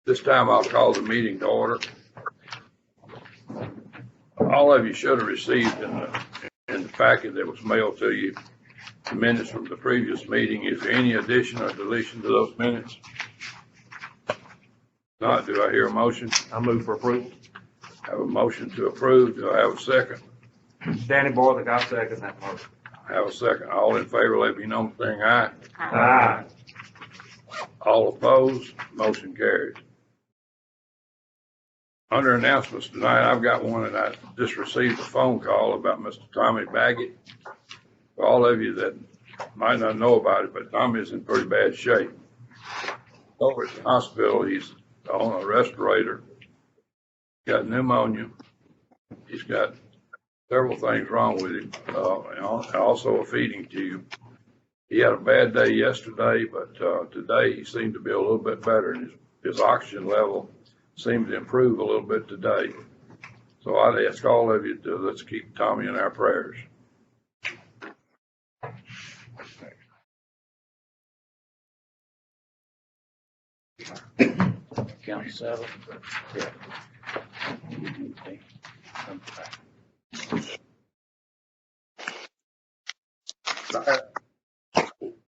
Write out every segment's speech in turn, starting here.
This time I'll call the meeting to order. All of you should have received in the packet that was mailed to you the minutes from the previous meeting. Is there any addition or deletion to those minutes? Not, do I hear a motion? I move for approval. I have a motion to approve. Do I have a second? Danny Boyd, I second that motion. I have a second. All in favor, let me know by saying aye. Aye. All opposed, motion carries. Under announcements tonight, I've got one, and I just received a phone call about Mr. Tommy Baggett. For all of you that might not know about it, but Tommy's in pretty bad shape. Over at the hospital, he's on a respirator, got pneumonia. He's got several things wrong with him, and also a feeding tube. He had a bad day yesterday, but today he seemed to be a little bit better, and his oxygen level seemed to improve a little bit today. So I'd ask all of you to let's keep Tommy in our prayers. County 7. Yeah.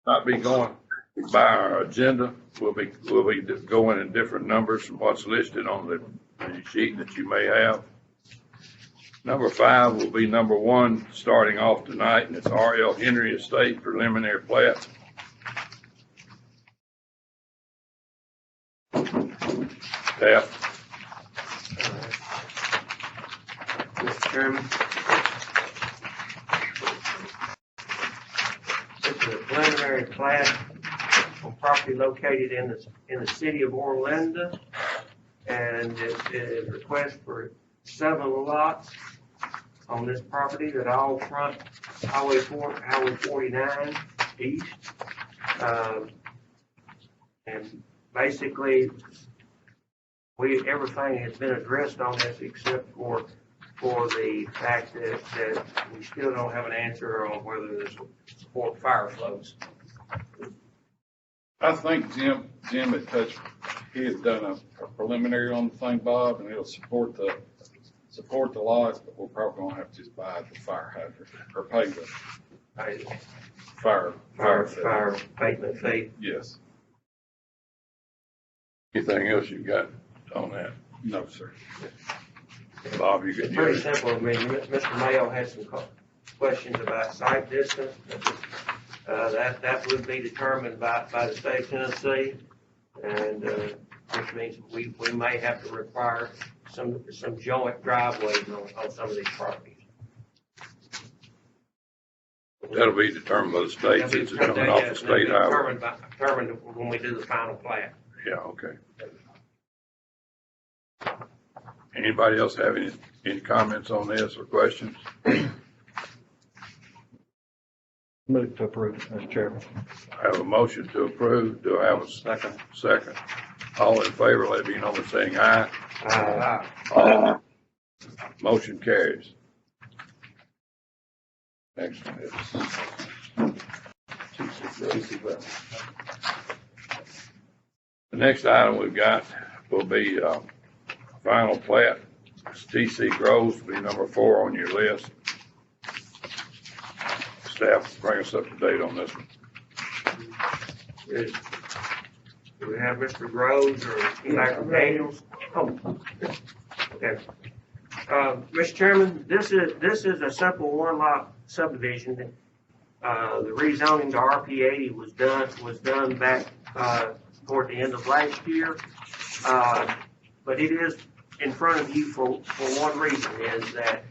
Not be going by our agenda. We'll be going in different numbers from what's listed on the sheet that you may have. Number 5 will be number 1 starting off tonight, and it's R.L. Henry Estate preliminary plat. Staff. Mr. Chairman, this is a preliminary plat on property located in the city of Orlando, and it is a request for 7 lots on this property that all front Highway 49 east. And basically, everything has been addressed on this except for the fact that we still don't have an answer on whether this will support fire flows. I think Jim had touched, he had done a preliminary on the thing, Bob, and it'll support the lots, but we're probably gonna have to just buy the fire hydrant or pay the fire abatement fee. Yes. Anything else you got on that? No, sir. Bob, you It's could pretty use it. simple. I mean, Mr. Mayo had some questions about site distance. That would be determined by the state of Tennessee, and which means we may have to require some joint driveways on some of these properties. That'll be determined by the state since it's coming off the state highway. Determined when we do the final plat. Yeah, okay. Anybody else have any comments on this or questions? Move to approve, Mr. Chairman. I have a motion to approve. Do I have a Second. second? All in favor, let me know by saying aye. Motion carries. Next one is the next item we've got will be final plat. It's T.C. Groves will be number 4 on your list. Staff, bring us up to date on this one. Do we have Mr. Groves or Dr. Daniels? Oh, okay. Mr. Chairman, this is a simple 1-lot subdivision. The rezoning to RP 80 was done back toward the end of last year, but it is in front of you for one reason, is that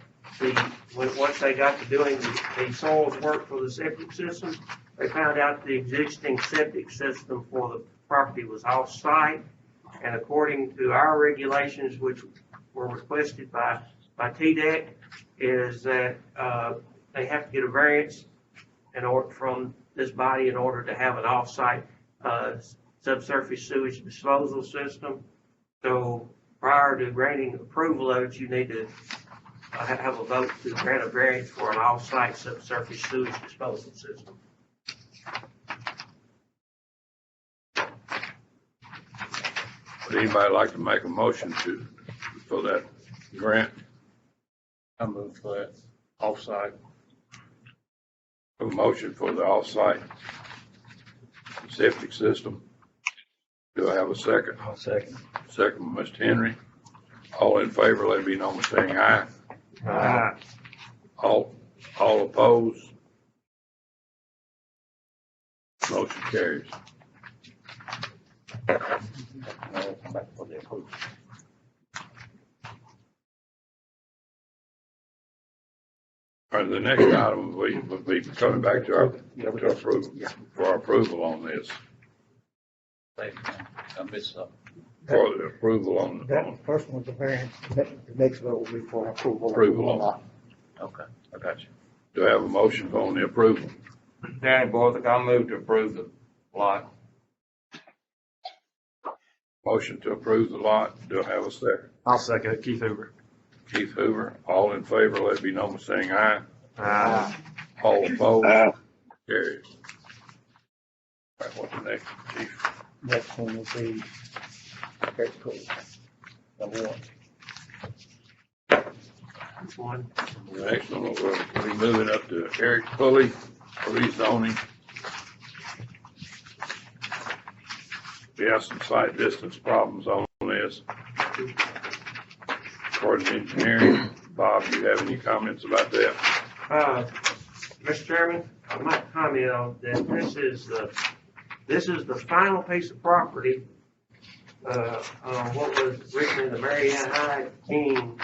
once they got to doing the soils work for the septic system, they found out the existing septic system for the property was off-site, and according to our regulations, which were requested by TDEC, is that they have to get a variance from this body in order to have an off-site subsurface sewage disposal system. So prior to granting approval of it, you need to have a vote to grant a variance for an off-site subsurface sewage disposal system. Would anybody like to make a motion for that grant? I move for that offsite. A motion for the off-site septic system. Do I have a second? I'll second. Second by Mr. Henry. All in favor, let it be known by saying aye. Aye. All opposed? Motion carries. Now we'll come back for the approval. All right, the next item would be coming back to approval, for our approval on this, Thank you. I missed something. for the approval on, That first one's a variance, the next vote will be for approval. Approval on. Okay, I got you. do I have a motion on the approval? Danny Boyd, I move to approve the lot. Motion to approve the lot. Do I have a second? I'll second it. Keith Hoover. Keith Hoover, all in favor, let it be known by saying aye. Aye. All opposed? Carries. All right, what's the next, Chief? Next one will be Eric Poole, number one. Which one? The next one, we'll be moving up to Eric Pulley, rezoning. We have some site distance problems on this. According to engineering, Bob, do you have any comments about that? Mr. Chairman, I might comment on that this is the final piece of property, on what was originally the Marianne High King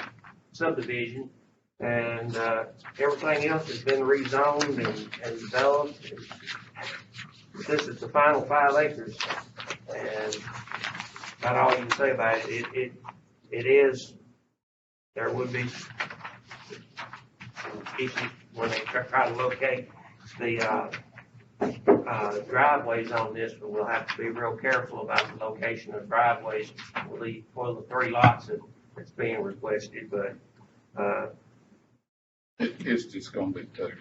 subdivision. And, everything else has been rezoned and developed. This is the final 5 acres. And about all you can say about it. It is, there would be issues when they try to locate the driveways on this, but we'll have to be real careful about the location of driveways for the 3 lots that's being requested. But It's just gonna be 2.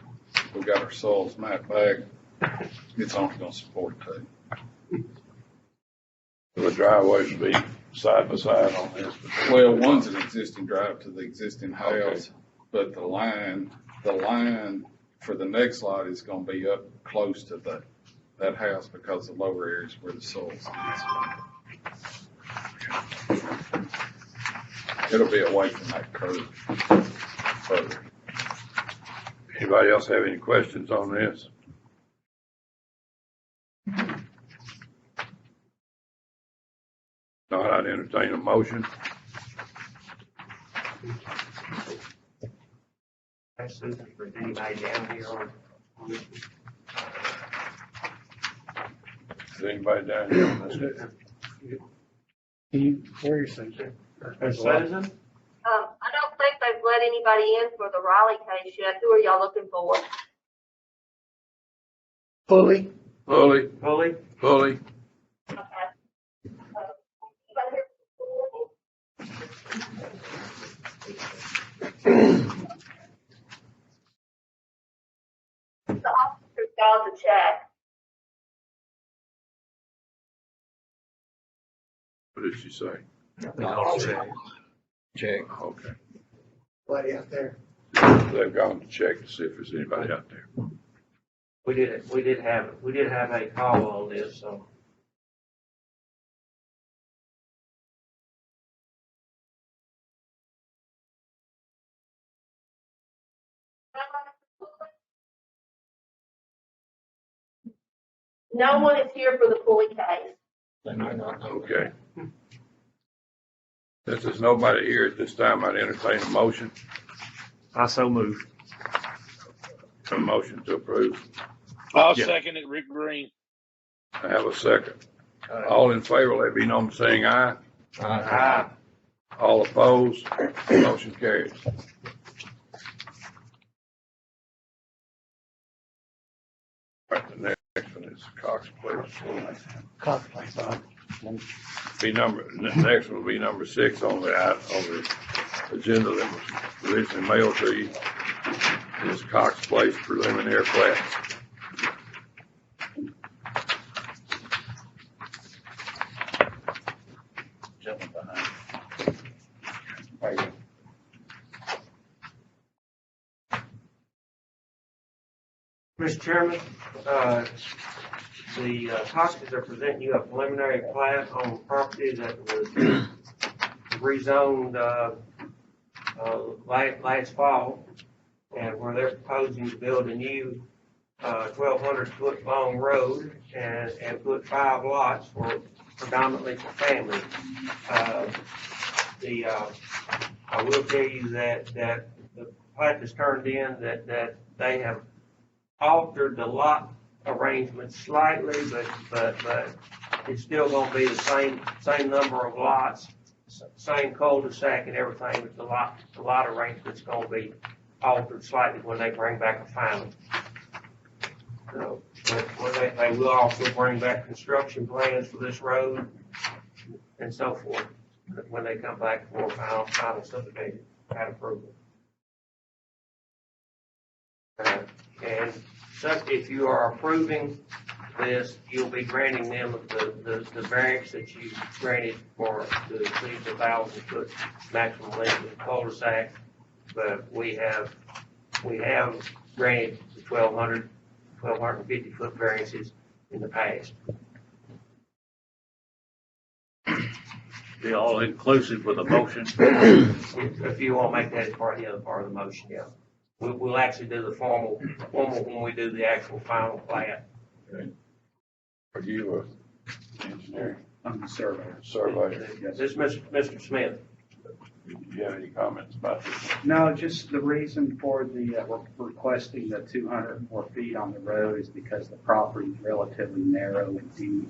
We got our soils mapped back. It's only gonna support 2. The driveways will be side by side on this. Well, one's an existing drive to the existing house, but the line for the next lot is gonna be up close to that house because the lower areas where the soils is. It'll be away from that curve further. Anybody else have any questions on this? Not, I'd entertain a motion. that's Susan for anybody down here on this. Is anybody down here on this? Where are you, Susan? Susan? I don't think they've let anybody in for the Raleigh case yet. Who are y'all looking for? Fully, Pulley, Fully? Pulley. Okay. The officer's got to check. What did she say? Check. Okay. buddy out there. They've gone to check to see if there's anybody out there. We did have a call on this, so. No one is here for the Pulley case. They might not know. Okay. Since there's nobody here at this time, I'd entertain a motion. I so move. A motion to approve. I'll Yeah. second it, Rick Green. I have a second. All in favor, let it be known by saying aye. Aye. All opposed, motion carries. All right, the next one is Cox Place. Cox Place, Bob. Next one will be number 6 on the agenda that was originally mailed to you. Is Cox Place preliminary plat. Jumping behind. There you go. Mr. Chairman, the Hoskins are presenting you a preliminary plat on property that was rezoned last fall, and where they're proposing to build a new 1,200-foot long road and put 5 lots for predominantly for family. I will tell you that the plat that's turned in, that they have altered the lot arrangement slightly, but it's still gonna be the same number of lots, same cul-de-sac and everything, but the lot arrangement's gonna be altered slightly when they bring back a final. So, but they will also bring back construction plans for this road and so forth when they come back for final subdivision and approval. And so if you are approving this, you'll be granting them the variance that you granted for to exceed the 1,000-foot maximum length of the cul-de-sac. But we have granted the 1,250-foot variances in the past. Be all inclusive with a motion. If you want to make that as part of the other part of the motion, yeah. We'll actually do the formal when we do the actual final plat. Are you a engineer, I'm the surveyor. surveyor? This is Mr. Smith. Do you have any comments about this? No, just the reason for the, requesting the 200 more feet on the road is because the property is relatively narrow and deep.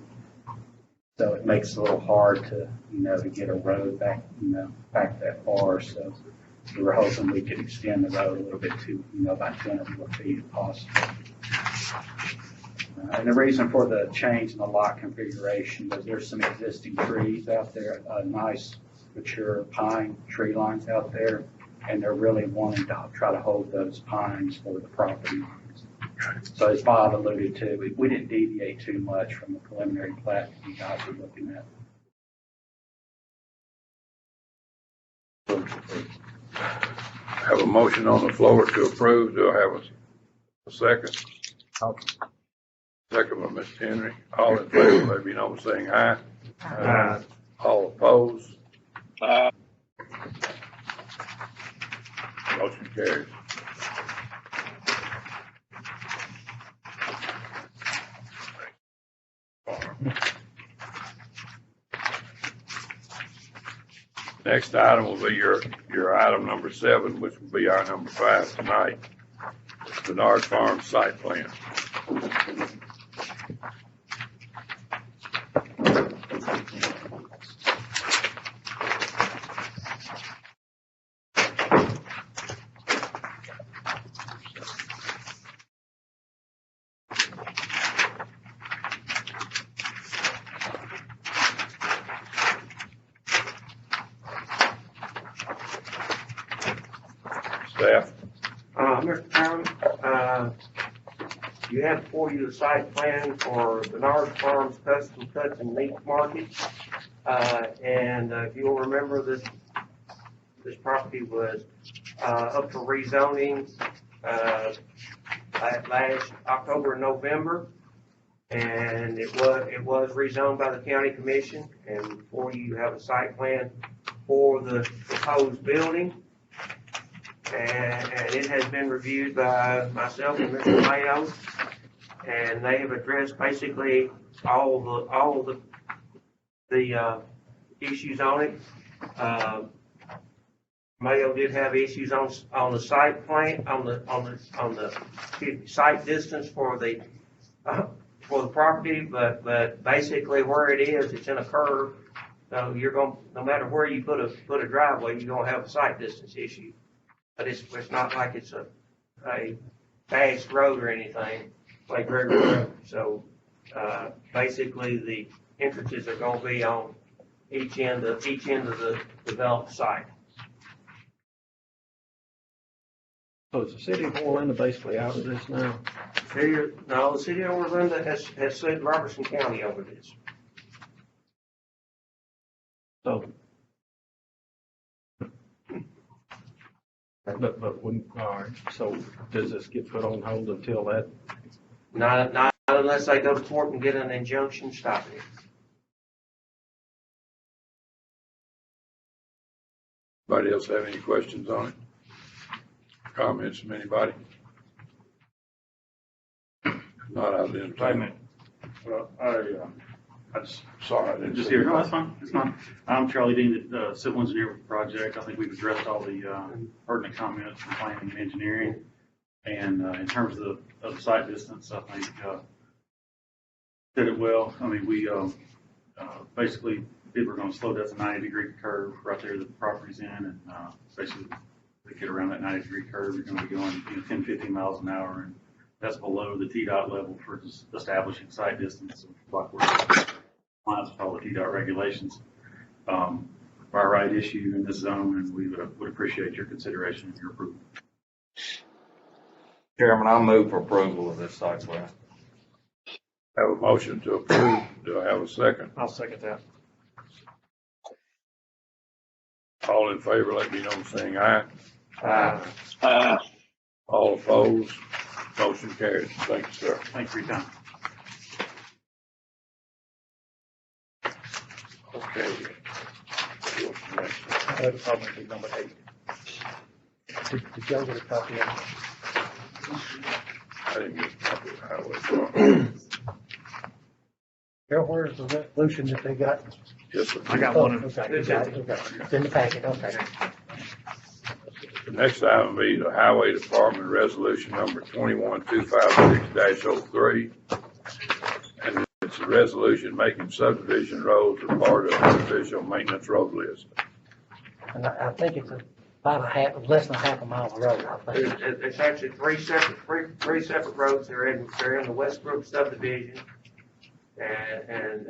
So it makes it a little hard to, to get a road back, back that far. So we were hoping we could extend the road a little bit to, about 200 more feet if possible. And the reason for the change in the lot configuration was there's some existing trees out there, nice mature pine tree lines out there, and they're really wanting to try to hold those pines for the property lines. So as Bob alluded to, we didn't deviate too much from the preliminary plat that you guys were looking at. Have a motion on the floor to approve. Do I have a second? Second by Mr. Henry. All in favor, let me know by saying aye. All opposed? Motion carries. Next item will be your item number 7, which will be our number 5 tonight. Bernard Farm site plan. Staff? Mr. Chairman, you have before you the site plan for Bernard Farms Custom Cuts and Meat Market. And if you'll remember, this property was up for rezoning last October and November. And it was rezoned by the county commission, and before you have a site plan for the proposed building. And it has been reviewed by myself and Mr. Mayo, and they have addressed basically all the issues on it. Mayo did have issues on the site plan, on the site distance for the property, but basically where it is, it's in a curve. So no matter where you put a driveway, you're gonna have a site distance issue. But it's not like it's a fast road or anything like Gregory Road. So basically the entrances are going to be on each end of the developed site. So is the city of Orlando basically out of this now? The city of Orlando has sued Robertson County over this. So. But when, all right, so does this get put on hold until that? Not unless they go to court and get an injunction stopping it. Anybody else have any questions on it? Comments from anybody? If not, I'll entertain. Wait a minute. Well, I just, Sorry, I didn't just see here, you. no, that's fine, it's fine. I'm Charlie Dean, the civil engineer for the project. I think we've addressed all the pertinent comments from planning and engineering. And in terms of the site distance, I think did it well. I mean, we basically did, we're gonna slow down to 90-degree curve right there that the property's in, and basically to get around that 90-degree curve, you're gonna be going 10, 15 miles an hour, and that's below the TDOT level for just establishing site distance, like we're compliance with all the TDOT regulations. By right issue in this zone, and we would appreciate your consideration and your approval. Chairman, I'll move for approval of this site plan. Have a motion to approve. Do I have a second? I'll second that. All in favor, let me know by saying aye. All opposed, motion carries. Thank you, sir. Thank you for your time. Okay. What's next? That'll probably be number 8. Did y'all get a copy of it? I didn't get a copy of the highway department. Carol, where's the resolution that they got? Yes, sir. I got one. Okay, you got it, okay. It's in the packet, okay. The next item will be the Highway Department Resolution Number 21256-03. And it's a resolution making subdivision roads a part of the official maintenance road list. And I think it's about less than half a mile of road, I think. It's actually three separate roads. They're in the Westbrook subdivision. And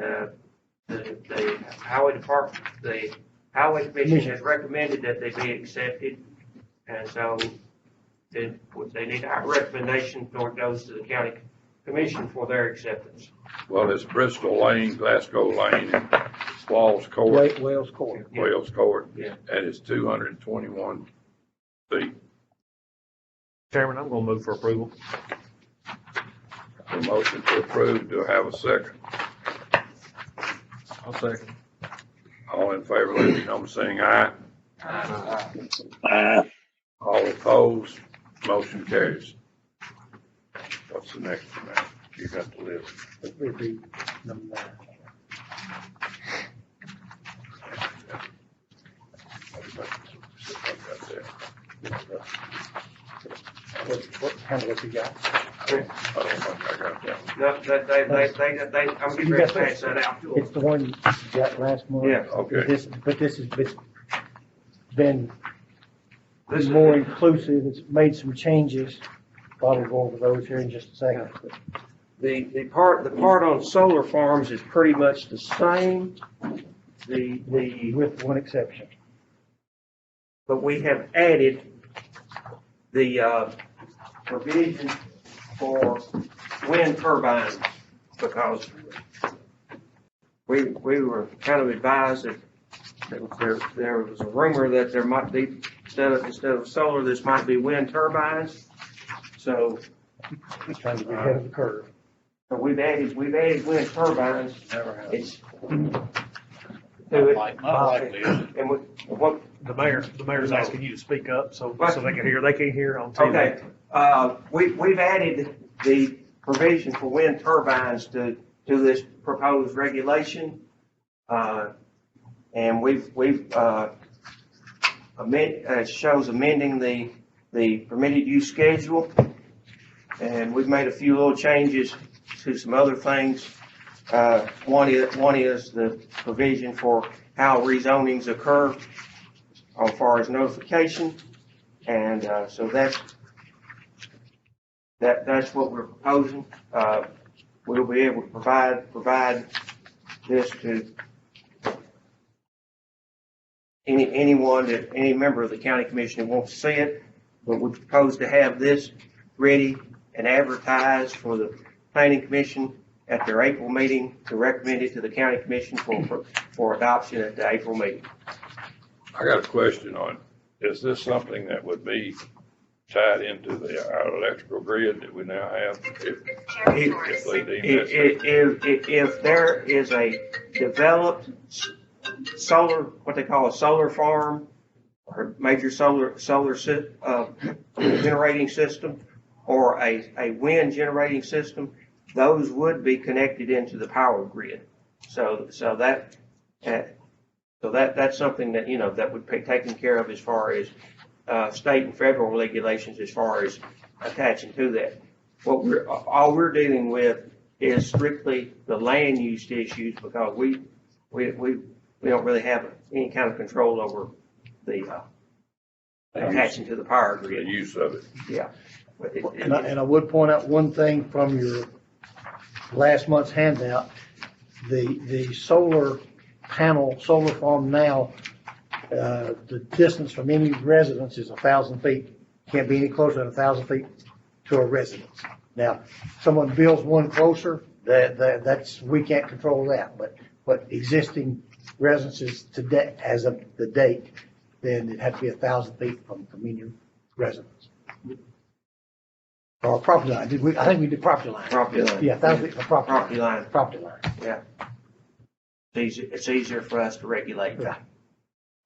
the highway department, the highway commission has recommended that they be accepted. And so they need our recommendation before it goes to the county commission for their acceptance. Well, it's Bristol Lane, Glasgow Lane, and Walls Court, Wales Court. Wales Court, Yeah. and it's 221 feet. Chairman, I'm gonna move for approval. A motion to approve. Do I have a second? I'll second. All in favor, let me know by saying aye. All opposed, motion carries. What's the next one now? You got the list. It would be number 9. Kind of what you got. I don't think I got that one. No, I'm getting ready to pass that out to It's them. the one you got last month. Yeah. Okay. But this has been more inclusive. It's made some changes. Probably go over those here in just a second. The part on solar farms is pretty much the same. With one exception. But we have added the provision for wind turbines because we were kind of advised that there was a rumor that there might be, instead of solar, this might be wind turbines. So Trying to get ahead of the curve. we've added wind turbines. It's and what The mayor's asking you to speak up so they can hear. They can't hear on Okay, TV. we've added the provision for wind turbines to this proposed regulation. And we've it shows amending the permitted use schedule. And we've made a few little changes to some other things. One is the provision for how rezonings occur as far as notification. And so that's what we're proposing. We'll be able to provide this to any member of the county commission who wants to see it. But we propose to have this ready and advertised for the planning commission at their April meeting to recommend it to the county commission for adoption at the April meeting. I got a question on, is this something that would be tied into our electrical grid that we now have? If they deem that, If there is a developed solar, what they call a solar farm, or major solar generating system, or a wind generating system, those would be connected into the power grid. So that's something that, you know, that would be taken care of as far as state and federal regulations as far as attaching to that. All we're dealing with is strictly the land use issues, because we don't really have any kind of control over the attaching to the power the grid. use of it. Yeah. And I would point out one thing from your last month's handout. The solar panel, solar farm now, the distance from any residence is 1,000 feet. Can't be any closer than 1,000 feet to a residence. Now, someone builds one closer, that's, we can't control that, but existing residences today, as of the date, then it'd have to be 1,000 feet from any residence. Or property line, I think we did property line. Property line. Yeah, 1,000 feet from Property line. Property line. Yeah. It's easier for us to regulate Yeah.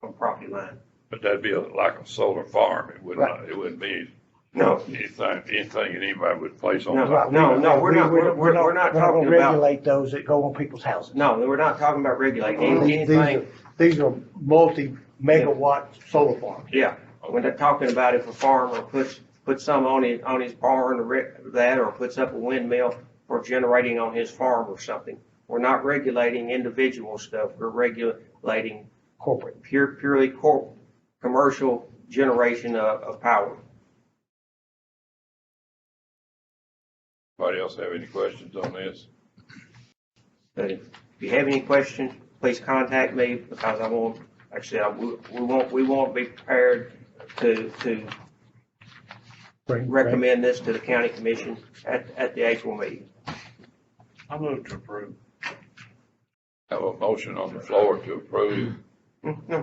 from property line. But that'd be like a solar farm. It wouldn't, Right. it wouldn't be No, anything that anybody would place on No, top. no, we're not gonna talking about, regulate those that go on people's houses. no, we're not talking about regulating anything. These are multi-megawatt solar farms. Yeah, we're not talking about if a farmer puts some on his barn or that, or puts up a windmill for generating on his farm or something. We're not regulating individual stuff. We're regulating Corporate. purely commercial generation of power. Anybody else have any questions on this? But if you have any questions, please contact me, because I won't, like I said, we won't be prepared to recommend this to the county commission at the April meeting. I move to approve. Have a motion on the floor to approve.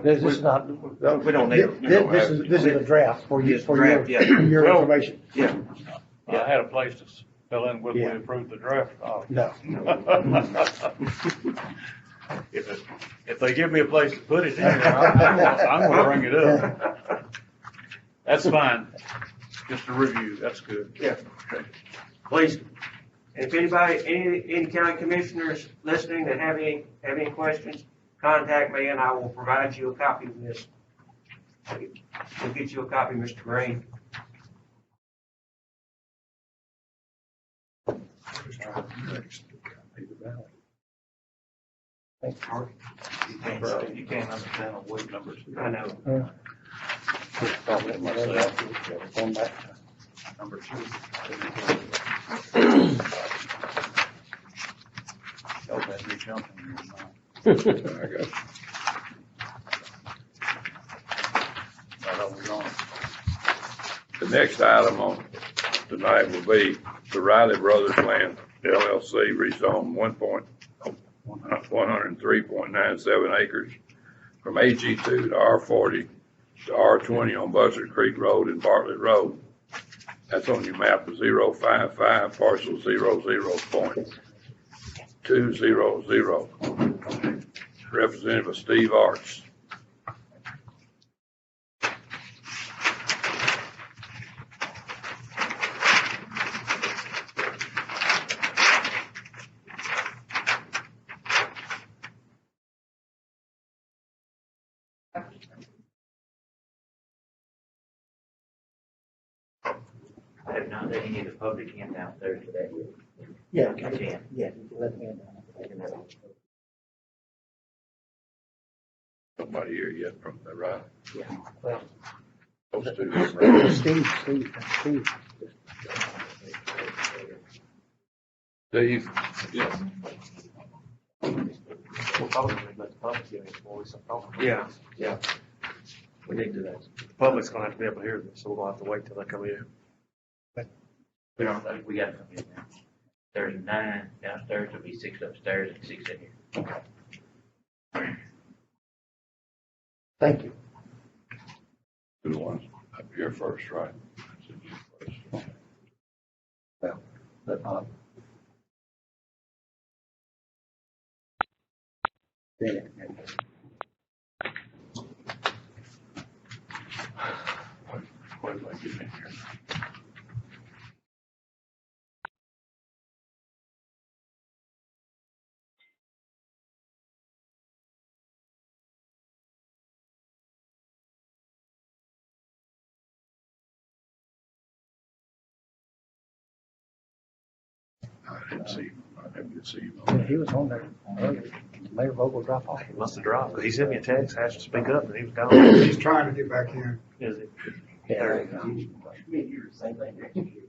This is not, We don't need it. this is a draft for you, It's draft, yeah. your information. Yeah, I had a place to fill in with, we Yeah. approved the draft. No. If they give me a place to put it in, I'm gonna bring it up. That's fine. Just a review, that's good. yeah. Please, if any county commissioners listening that have any questions, contact me and I will provide you a copy of this. We'll get you a copy, Mr. Green. You can't understand the weight numbers. I know. Number two. Oh, that'd be jumping in your mind. I got Right over on. The next item on tonight will be the Riley Brothers Land LLC rezone 103.97 acres from AG2 to R40 to R20 on Buzzard Creek Road and Bartlett Road. That's on your map of 055 parcel 00.200. Representative Steve Arts. I have not let any of the public in downstairs today. Yeah, I can. yeah, let me know. Nobody here yet from the right. Yeah. Well, Those two. Right? Steve. Steve, yeah. We'll probably let the public get in before we start talking. Yeah, yeah. We need to do that. The public's gonna have to be able to hear this, so we're gonna have to wait till they come in. We got to come in now. There's 9 downstairs, there'll be 6 upstairs and 6 in here. Thank you. Do the ones up here first, right? But, Wait till I get in here. I didn't see him. I didn't see him. He was on there earlier. Mayor Vogel dropped off. He must have dropped. He sent me a text, asked to speak up, and he was gone. He's trying to get back in. Is it? There you go. Same thing.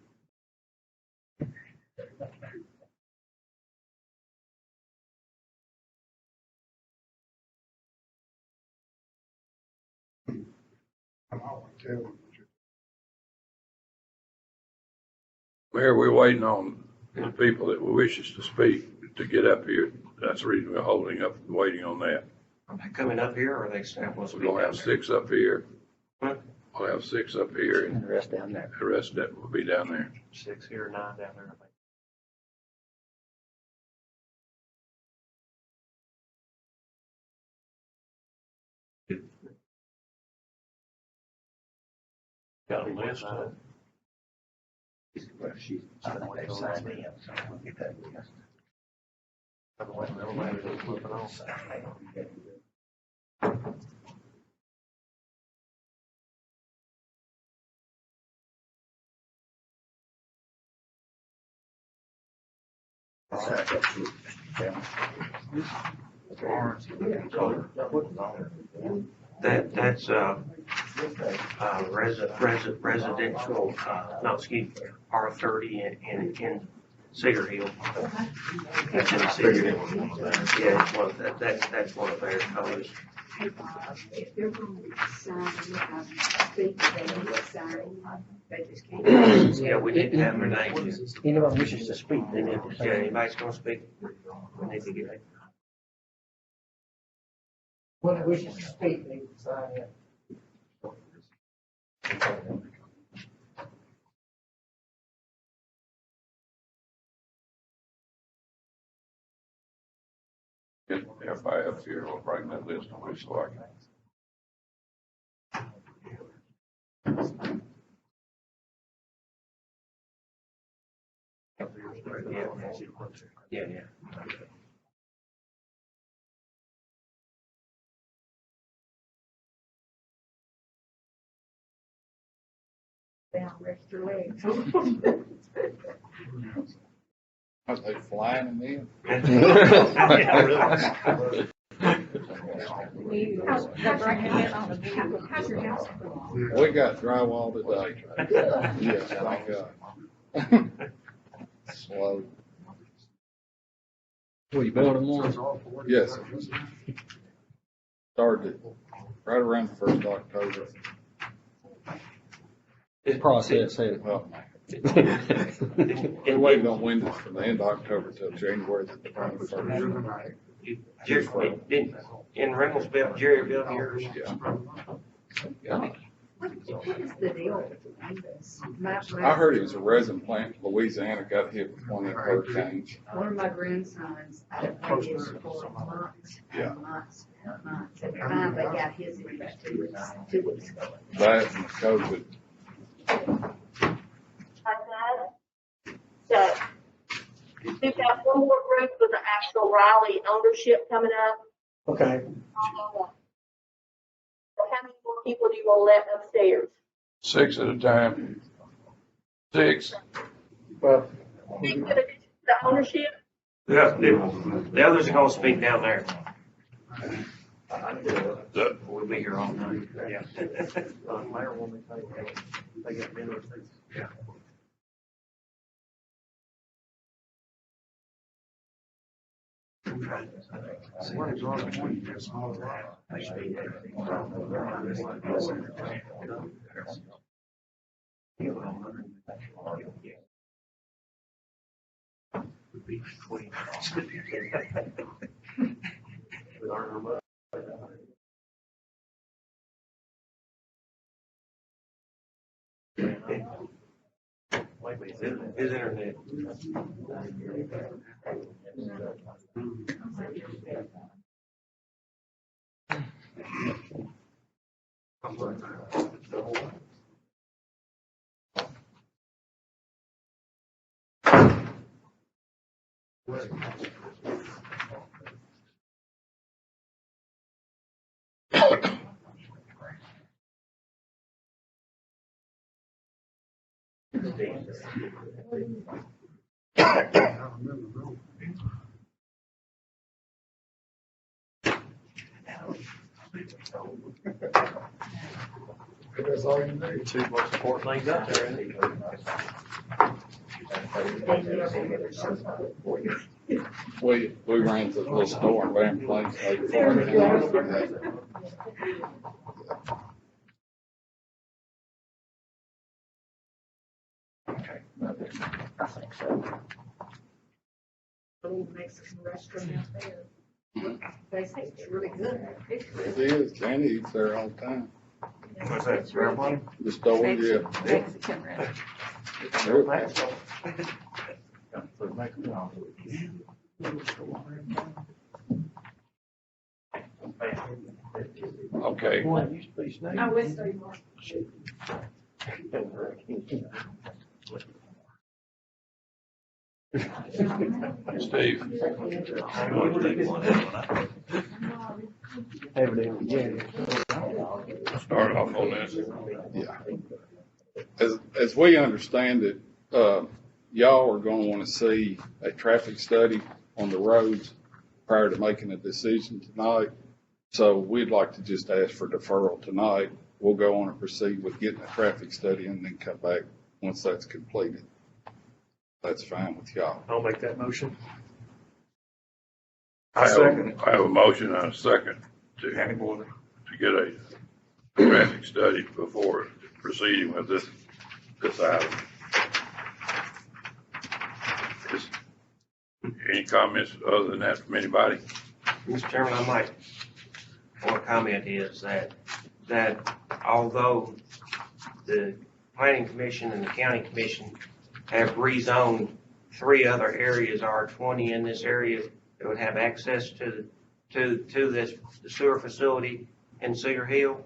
I'm out too. Mayor, we're waiting on the people that wishes to speak to get up here. That's the reason we're holding up, and waiting on that. Are they coming up here or are they supposed to We're be gonna down have there? 6 up here. Huh? We'll have 6 up here, And and the rest down there. the rest of that will be down there. 6 here, 9 down there, I think. Got a list of. Well, she's, I think they've signed in, so we'll get that list. Otherwise, the elevator was flipping on. That's, residential, no, excuse me, R30 in Cedar Hill. That's in Cedar Hill. Yeah, it's one, that's one of their colors. If they're going to sign, speak, they need to sign, they just can't. Yeah, we need to have their names. Anyone wishes to speak, they need to Yeah, say. anybody's gonna speak, we need to get it. Anyone wishes to speak, they need to sign in. Get everybody up here, we'll bring that list on this so I can. Yeah, yeah. Down, rest your legs. Are they flying them in? Yeah, really. How's your house? We got drywall today. Yes, thank God. Slow. Well, you building one? Yes. Started right around the 1st of October. Process it. Well, we're waiting on windows from the end of October till January the 21st. In Reynoldsville, Jerry built yours. Yeah. What is the deal with this? I heard it was a resin plant in Louisiana got hit with one of the hurricanes. One of my grandsons, had waited for months Yeah. and months and months, and finally got his in about 2 weeks ago. That and COVID. So, we've got one more group with the actual Raleigh ownership coming up. Okay. So how many more people do you want to let upstairs? 6 at a time. 6. Well, The ownership? Yeah, the others are gonna speak down there. We'll be here all night. Yeah. Mayor will be saying, they got minutes. Yeah. What is on the point? It's all right. be between. His internet. That's all you need. Two most important things out there, isn't We ran to the little store in Van Plains like before. I think so. Little Mexican restaurant out there. They say it's really good. It is, Danny eats there all the time. What's that, Fairmont? The store, yeah. Mexican restaurant. Okay. I wish they were. Steve, start off on this. Yeah. As we understand it, y'all are gonna wanna see a traffic study on the roads prior to making a decision tonight. So we'd like to just ask for deferral tonight. We'll go on and proceed with getting a traffic study and then come back once that's completed. That's fine with y'all. I'll make that motion. I have a motion and a second to get a traffic study before proceeding with this item. Any comments other than that from anybody? Mr. Chairman, I might, one comment is that although the planning commission and the county commission have rezoned 3 other areas, R20 in this area, that would have access to this the sewer facility in Cedar Hill,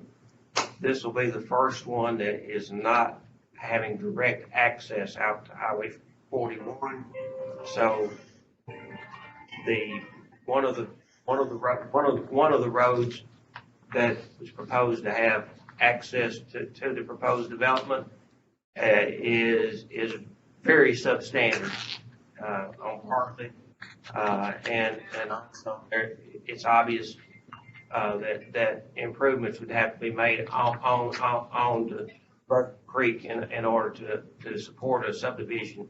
this will be the first one that is not having direct access out to Highway 41. So one of the roads that was proposed to have access to the proposed development is very substandard on part of it, and also it's obvious that improvements would have to be made on the Burke Creek in order to support a subdivision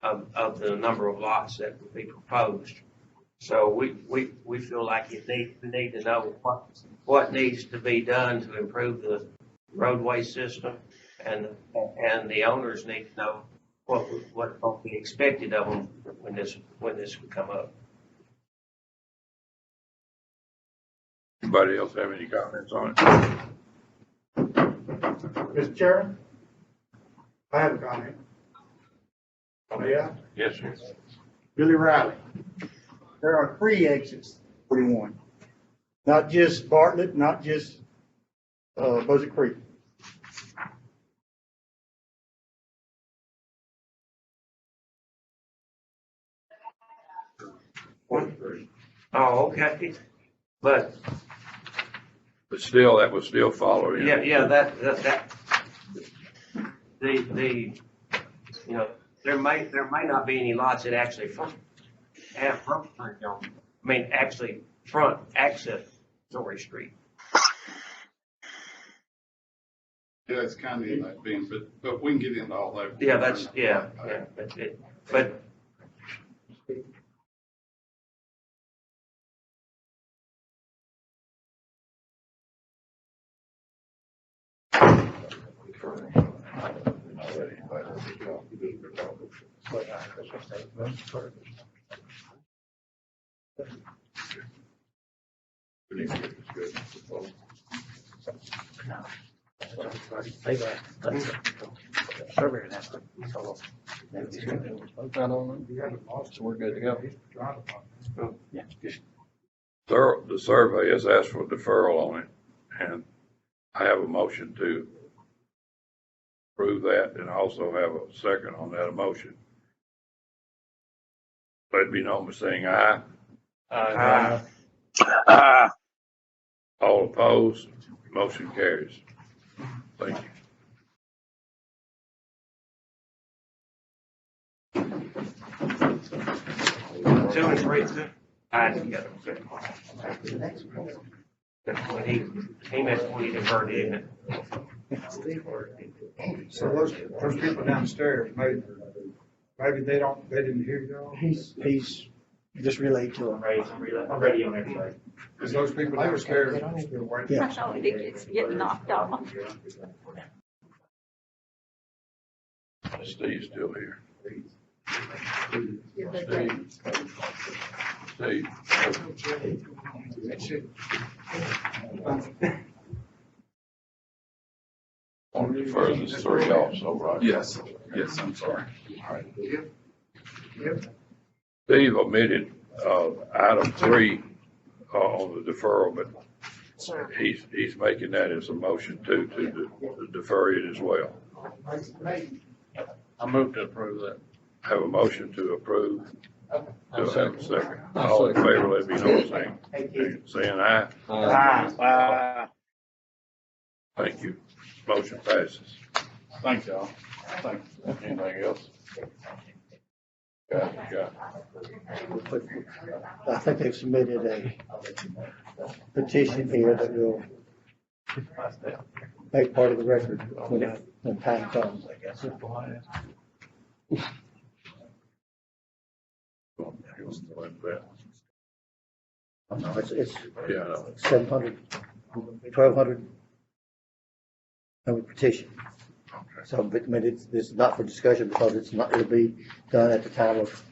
of the number of lots that would be proposed. So we feel like we need to know what needs to be done to improve the roadway system, and the owners need to know what will be expected of them when this would come up. Anybody else have any comments on it? Mr. Chairman, I have a comment. Yeah, Yes, sir. Billy Riley. There are 3 exits, 41. Not just Bartlett, not just, Buzzard Creek. Oh, okay, but still, that would still follow. yeah, that there may not be any lots that actually have front access Story Street. Yeah, it's kind of in that bin, but we can get into all that. Yeah, but We need to get this good proposal. They've asked, that's the surveyor asked. So, Vote out on it. So we're good to go. yeah, just The survey has asked for deferral on it, and I have a motion to approve that, and I also have a second on that motion. Let it be known by saying aye. All opposed, motion carries. Thank you. Two and three, aye together. When he missed when he deferred it. So those people downstairs, maybe they didn't hear y'all? he's just relayed to him. I'm ready on everybody. Because those people downstairs are still waiting. Yeah. That's all it is, getting knocked off. Steve's still here. Steve. On the furthest three also, right? Yes, I'm sorry. Steve omitted, item 3, on the deferral, but he's making that as a motion to defer it as well. I move to approve that. Have a motion to approve. Do I have a second? I'll All in second. favor, let me know, saying aye. Thank you. Motion passes. Thank y'all. Thank you. Anything else? Got it. I think they've submitted a petition here that will make part of the record when time comes, I guess. No, it's Yeah, I know. 700, 1,200 petition. So, but, I mean, it's not for discussion because it'll be done at the time of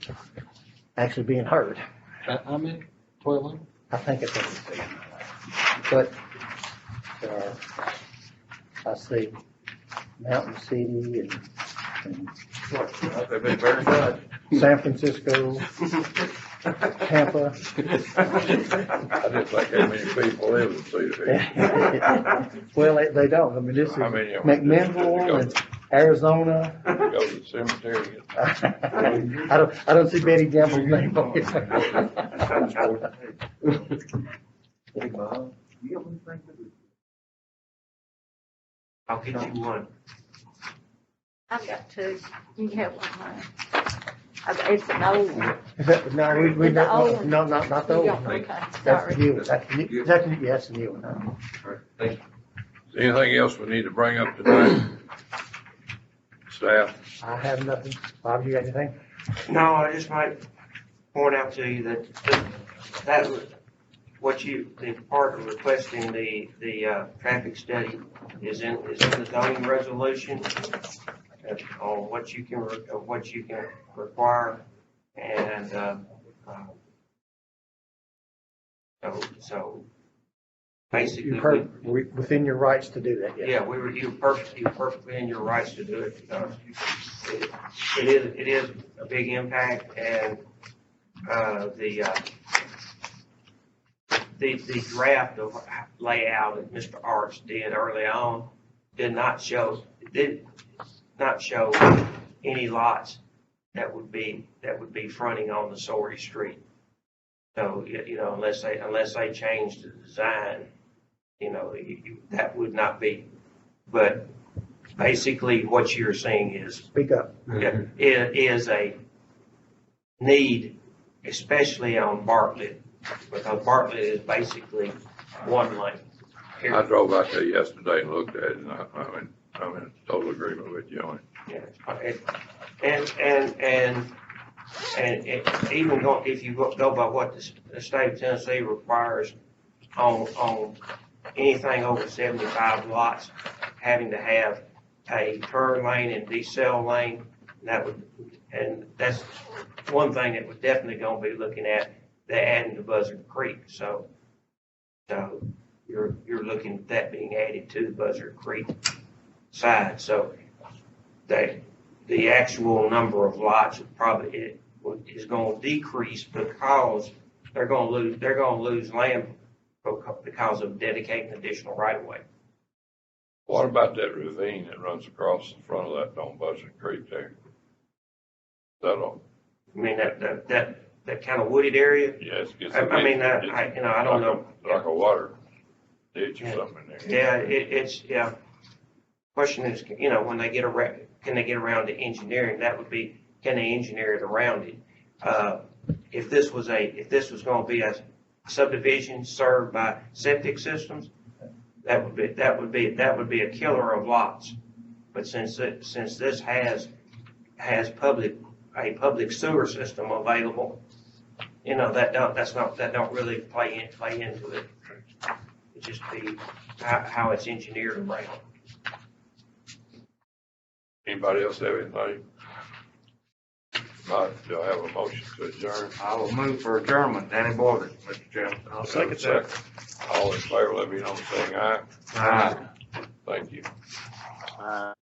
actually being heard. How many? 1,200? I think it's, but, I see Mountain City and They've been very good. San Francisco, Tampa. I just think how many people live in Cedar Hill. Well, they don't. I mean, this is How many of them? McMinnville and Arizona. Go to the cemetery. I don't see Betty Gamble's name on it. I'll get you one. I've got two. You can have one. It's an old one. No, we It's the old one. no, not the old one. Okay, That's sorry. the new one. That's the new one. Is there anything else we need to bring up tonight? Staff? I have nothing. Bob, you got anything? No, I just might point out to you that the part of requesting the traffic study is in the zoning resolution on what you can require, and, so basically. You've heard, within your rights to do that, yes. Yeah, you're perfectly in your rights to do it, because it is a big impact, and, the draft of layout that Mr. Arts did early on did not show any lots that would be fronting on the Sawyer Street. So, unless they changed the design, that would not be. But basically what you're seeing is. Speak up. It is a need, especially on Bartlett, because Bartlett is basically one lane. I drove out there yesterday and looked at it, and I'm in total agreement with you on it. Yeah, and even if you go by what the state of Tennessee requires on anything over 75 lots, having to have a turn lane and decel lane, and that's one thing that we're definitely going to be looking at they're adding to Buzzard Creek, so you're looking at that being added to the Buzzard Creek side, so the actual number of lots is gonna decrease because they're gonna lose land because of dedicating additional right of way. What about that ravine that runs across the front of that on Buzzard Creek there? That all? I mean, that kind of wooded area. Yes. I don't know. Like a water ditch or something in there. Yeah, Question is, when they get around, can they get around to engineering? That would be, can they engineer it around it? If this was gonna be a subdivision served by septic systems, that would be a killer of lots. But since this has a public sewer system available, that don't really play into it. It just be how it's engineered around. Anybody else have anything? Not, do I have a motion to adjourn? I will move for adjournment. Danny Borders, Mr. Chairman. I'll second that. All in favor, let me know by saying aye. Aye. Thank you.